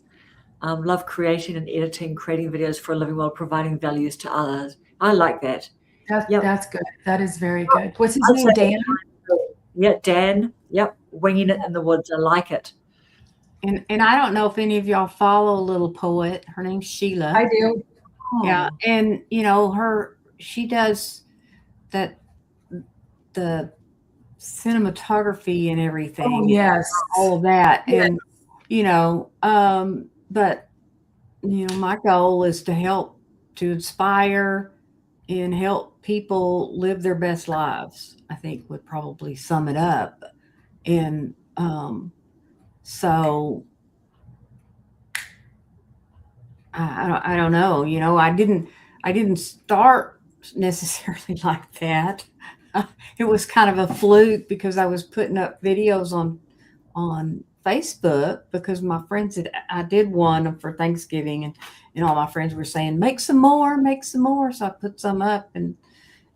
Love creating and editing, creating videos for a living while providing values to others. I like that. That's good. That is very good. What's his name, Dan? Yeah, Dan. Yep, Winging It in the Woods. I like it. And I don't know if any of y'all follow a little poet. Her name's Sheila. I do. Yeah. And she does the cinematography and everything. Oh, yes. All of that. Yes. And, but my goal is to help to inspire, and help people live their best lives, I think would probably sum it up. And so I don't know, you know, I didn't start necessarily like that. It was kind of a fluke because I was putting up videos on Facebook because my friends I did one for Thanksgiving, and all my friends were saying, make some more. So I put some up, and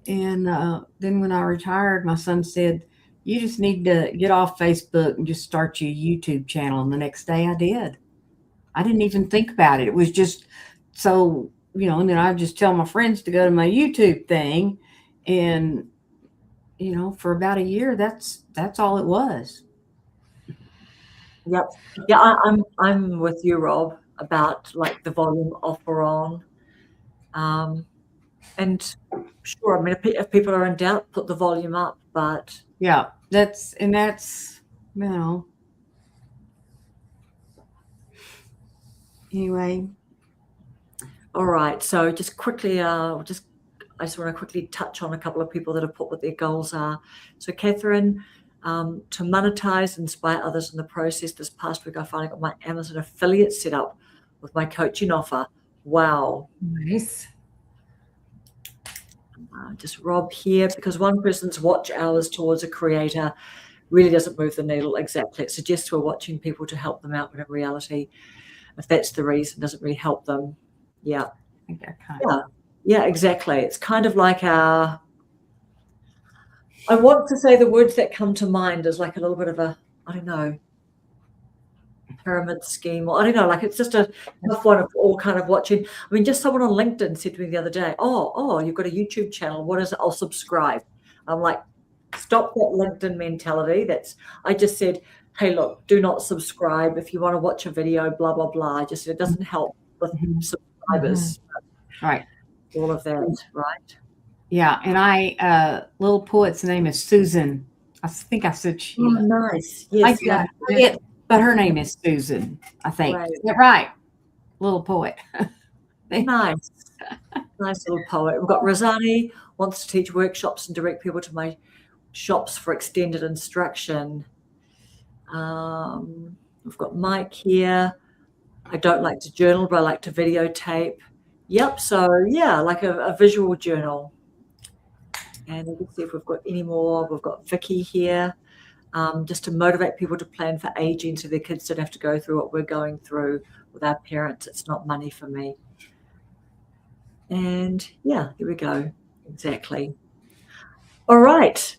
then when I retired, my son said, you just need to get off Facebook and just start your YouTube channel. And the next day I did. I didn't even think about it. It was just so, you know, and then I just tell my friends to go to my YouTube thing, and you know, for about a year, that's all it was. Yep. Yeah, I'm with you, Rob, about like the volume off or on. And sure, I mean, if people are in doubt, put the volume up. But Yeah, that's you know. Anyway, all right. So just quickly, I just want to quickly touch on a couple of people that have put what their goals are. So Catherine, to monetize, inspire others in the process. This past week, I finally got my Amazon affiliate set up with my coaching offer. Wow. Nice. Just Rob here, because one person's watch hours towards a creator really doesn't move the needle. Exactly. It suggests we're watching people to help them out, but in reality, if that's the reason, doesn't really help them. Yeah. I think that kind of. Yeah, exactly. It's kind of like I want to say the words that come to mind is like a little bit of a, I don't know, pyramid scheme, or I don't know, like it's just a tough one of all kind of watching. I mean, just someone on LinkedIn said to me the other day, oh, you've got a YouTube channel. What is it? I'll subscribe. I'm like, stop that LinkedIn mentality. I just said, hey, look, do not subscribe. If you want to watch a video, blah, blah, blah. Just, it doesn't help with subscribers. Right. All of that, right? Yeah, and little poet's name is Susan. I think I said she. Oh, nice. Yes. But her name is Susan, I think. Right. Is that right? Little poet. Nice. Nice little poet. We've got Rosani, wants to teach workshops and direct people to my shops for extended instruction. We've got Mike here. I don't like to journal, but I like to videotape. Yep. So yeah, like a visual journal. And let's see if we've got any more. We've got Vicky here. Just to motivate people to plan for aging so their kids don't have to go through what we're going through with our parents. It's not money for me. And yeah, here we go. Exactly. All right.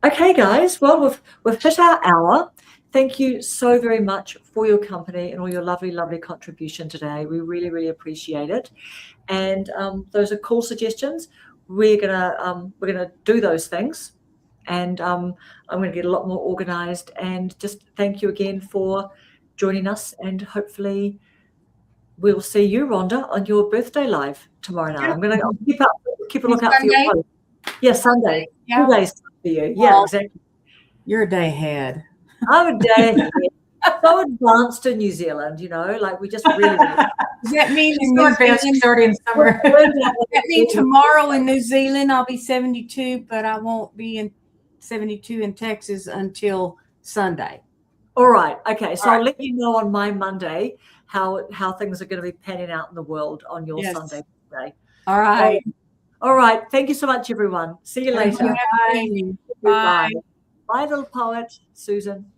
Okay, guys. Well, we've hit our hour. Thank you so very much for your company and all your lovely, lovely contribution today. We really, really appreciate it. And those are cool suggestions. We're gonna do those things. And I'm going to get a lot more organized, and just thank you again for joining us. And hopefully we'll see you, Rhonda, on your birthday live tomorrow night. I'm going to keep a lookout for your post. Yeah, Sunday. Yeah. 2 days for you. Yeah, Well, exactly. You're a day ahead. I'm a day ahead. So advanced in New Zealand, you know, like we just really. Does that mean So advanced starting in summer. that mean tomorrow in New Zealand I'll be 72, but I won't be in 72 in Texas until Sunday. All right. Okay. So All right. I'll let you know on my Monday how things are going to be panning out in the world on your Sunday. All right. All right. Thank you so much, everyone. See you later. Bye. Bye. Bye, little poet, Susan.